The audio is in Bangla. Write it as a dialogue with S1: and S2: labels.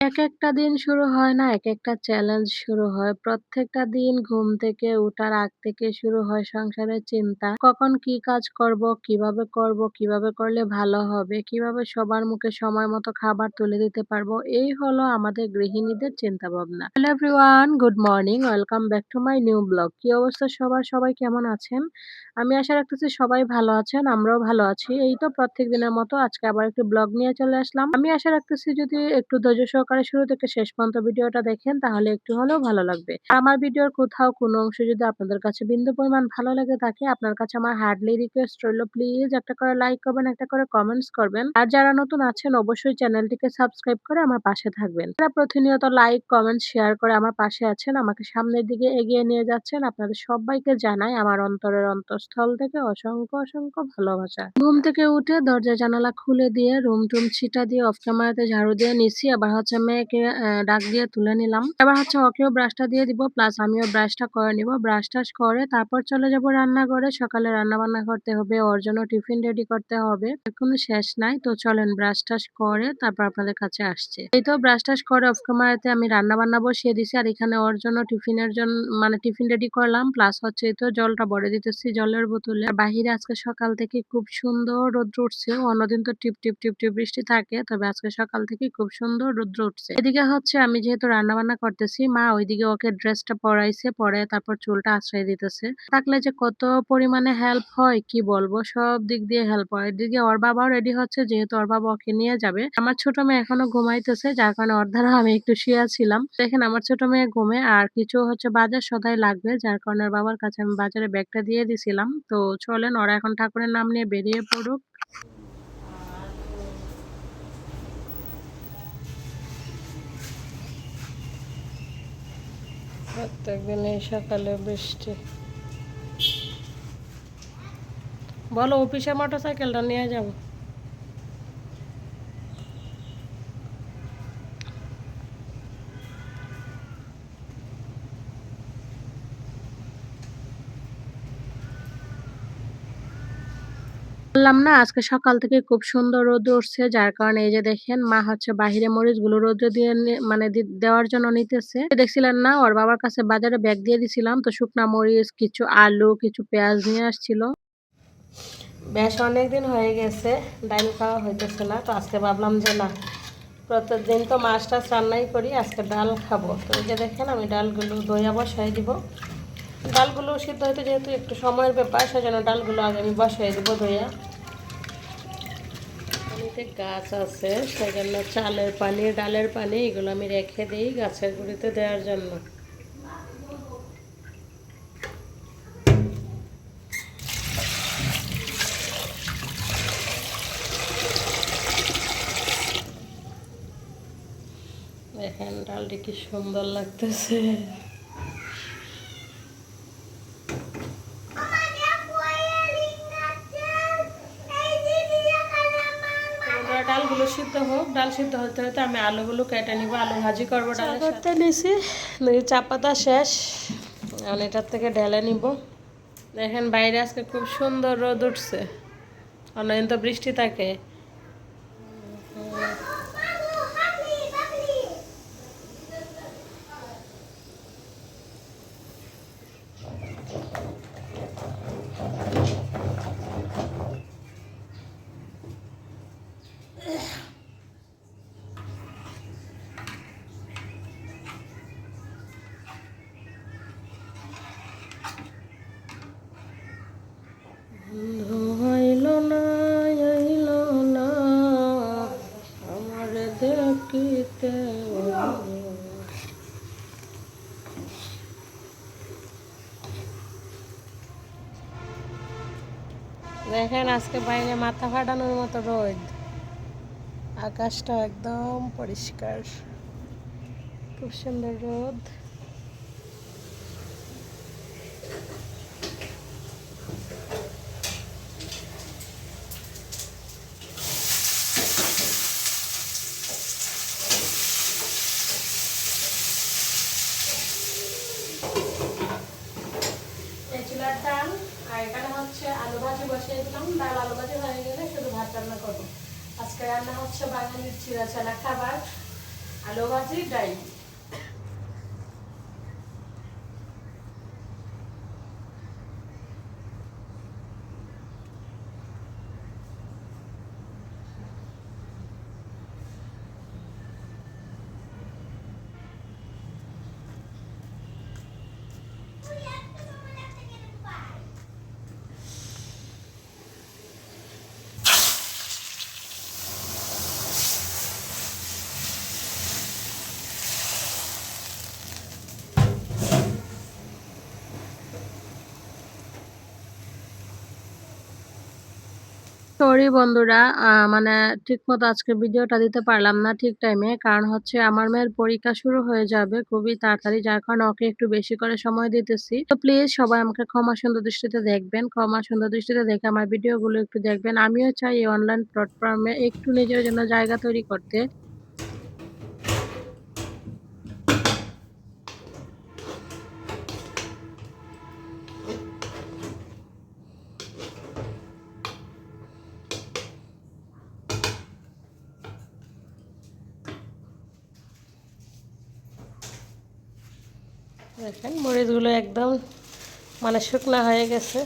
S1: একেকটা দিন শুরু হয় না, একেকটা চ্যালেঞ্জ শুরু হয়। প্রত্যেকটা দিন ঘুম থেকে উঠার আগ থেকে শুরু হয় সংসারের চিন্তা। কখন কি কাজ করব, কিভাবে করব, কিভাবে করলে ভালো হবে, কিভাবে সবার মুখে সময় মতো খাবার তুলে দিতে পারবো। এই হলো আমাদের গৃহিণীদের চিন্তাভাবনা। Hello everyone, good morning. Welcome back to my new blog. কি অবস্থা সবার? সবাই কেমন আছেন? আমি আশা রাখতেছি সবাই ভালো আছেন। আমরাও ভালো আছি। এই তো প্রত্যেক দিনের মতো আজকে আবার একটি ব্লগ নিয়ে চলে আসলাম। আমি আশা রাখতেছি যদি একটু ধৈর্য সহকারে শুরু থেকে শেষ পর্যন্ত ভিডিওটা দেখেন তাহলে একটু হলেও ভালো লাগবে। আমার ভিডিওর কোথাও কোনো অংশ যদি আপনাদের কাছে বিন্দু পরিমাণ ভালো লেগে থাকে, আপনার কাছে আমার হার্ডলি রিকোয়েস্ট রইল, প্লিজ একটা করে লাইক করবেন, একটা করে কমেন্টস করবেন। আর যারা নতুন আছেন অবশ্যই চ্যানেলটিকে সাবস্ক্রাইব করে আমার পাশে থাকবেন। যারা প্রতিনিয়ত লাইক, কমেন্ট, শেয়ার করে আমার পাশে আছেন, আমাকে সামনের দিকে এগিয়ে নিয়ে যাচ্ছেন, আপনাদের সবাইকে জানাই আমার অন্তরের অন্তঃস্থল থেকে অসংখ্য, অসংখ্য ভালোবাসা। ঘুম থেকে উঠে দরজা জানালা খুলে দিয়ে রুম-টুম ছিটা দিয়ে অফ ক্যামেরাতে ঝাড়ু দিয়ে নিছি। আবার হচ্ছে মেয়েকে ডাক দিয়ে তুলে নিলাম। এবার হচ্ছে ওকেও ব্রাশটা দিয়ে দিব, প্লাস আমিও ব্রাশটা করে নিব। ব্রাশ-টাশ করে তারপর চলে যাব রান্নাঘরে। সকালে রান্না-বান্না করতে হবে, ওর জন্য টিফিন রেডি করতে হবে। এখনো শেষ নাই। তো চলেন ব্রাশ-টাশ করে তারপর আপনাদের কাছে আসছি। এই তো ব্রাশ-টাশ করে অফ ক্যামেরাতে আমি রান্না-বান্না বসিয়ে দিছি। আর এখানে ওর জন্য মানে টিফিন রেডি করলাম। প্লাস হচ্ছে এই তো জলটা ভরে দিতেছি জলের বোতলে। আর বাহিরে আজকে সকাল থেকে খুব সুন্দর রৌদ্র উঠছে। অন্যদিন তো টিপ, টিপ, টিপ, টিপ বৃষ্টি থাকে। তবে আজকে সকাল থেকেই খুব সুন্দর রৌদ্র উঠছে। এদিকে হচ্ছে আমি যেহেতু রান্না-বান্না করতেছি, মা ওইদিকে ওকে ড্রেসটা পরাইছে, পরায়ে তারপর চুলটা আঁচড়াই দিতেছে। থাকলে যে কত পরিমাণে হেল্প হয় কি বলবো, সব দিক দিয়ে হেল্প হয়। এদিকে ওর বাবাও রেডি হচ্ছে, যেহেতু ওর বাবা ওকে নিয়ে যাবে। আমার ছোট মেয়ে এখনো ঘুমাইতেছে, যার কারণে ওর দ্বারা আমি একটু শুয়ে ছিলাম। দেখেন আমার ছোট মেয়ে ঘুমে, আর কিছু হচ্ছে বাজার সদাই লাগবে, যার কারণে ওর বাবার কাছে আমি বাজারে ব্যাগটা দিয়ে দিছিলাম। তো চলেন ওরা এখন ঠাকুরের নাম নিয়ে বেরিয়ে পড়ুক। প্রত্যেকদিন এই সকালে বৃষ্টি। বলো অফিসে মোটরসাইকেলটা নিয়ে যাবো। বললাম না আজকে সকাল থেকে খুব সুন্দর রোদ উঠছে, যার কারণে এই যে দেখেন মা হচ্ছে বাহিরে মরিচগুলো রোদ্রে দিয়ে মানে দেওয়ার জন্য নিতেছে। দেখছিলেন না ওর বাবার কাছে বাজারে ব্যাগ দিয়ে দিছিলাম, তো শুকনা মরিচ, কিছু আলু, কিছু পেঁয়াজ নিয়ে আসছিল। বেশ অনেকদিন হয়ে গেছে ডাল খাওয়া হইতেছে না, তো আজকে ভাবলাম যে না, প্রত্যেকদিন তো মাছ টাছ রান্নাই করি, আজকে ডাল খাবো। তো এই যে দেখেন আমি ডালগুলো ধুইয়া বসাই দিব। ডালগুলো সিদ্ধ হইতে যেহেতু একটু সময়ের ব্যাপার, সেজন্য ডালগুলো আগে আমি বসাই দিব ধুইয়া। পানিতে গাছ আছে, সেজন্য চালের পানি, ডালের পানি এগুলো আমি রেখে দিই গাছের গুঁড়িতে দেওয়ার জন্য। দেখেন ডালটি কি সুন্দর লাগতেছে। ডালগুলো সিদ্ধ হোক, ডাল সিদ্ধ হতে হতে আমি আলুগুলো কেটে নিব, আলু ভাজি করবো। ডাল করতে নিছি, চা পাতা শেষ, এখন এটার থেকে ঢেলে নিব। দেখেন বাইরে আজকে খুব সুন্দর রোদ উঠছে, অন্যদিন তো বৃষ্টি থাকে। হইল না, আইল না আমার দেখিতে। দেখেন আজকে বাইরে মাথা ফাটানোর মতো রোদ, আকাশটা একদম পরিষ্কার, খুব সুন্দর রোদ। চুলার ডাল, আর এখানে হচ্ছে আলু ভাজি বসিয়ে দিলাম। ডাল আলু ভাজি হয়ে গেলে শুধু ভাত রান্না করবো। আজকে রান্না হচ্ছে বাঙালির চিরা চালা খাবার, আলু ভাজি ডাল। সরি বন্ধুরা, মানে ঠিকমতো আজকে ভিডিওটা দিতে পারলাম না ঠিক টাইমে। কারণ হচ্ছে আমার মেয়ের পরীক্ষা শুরু হয়ে যাবে খুবই তাড়াতাড়ি। যার কারণে ওকে একটু বেশি করে সময় দিতেছি। তো প্লিজ সবাই আমাকে ক্ষমা সুন্দর দৃষ্টিতে দেখবেন। ক্ষমা সুন্দর দৃষ্টিতে দেখে আমার ভিডিওগুলো একটু দেখবেন। আমিও চাই এই অনলাইন প্ল্যাটফর্মে একটু নিজের জন্য জায়গা তৈরি করতে। দেখেন মরিচগুলো একদম মানে শুকনা হয়ে গেছে।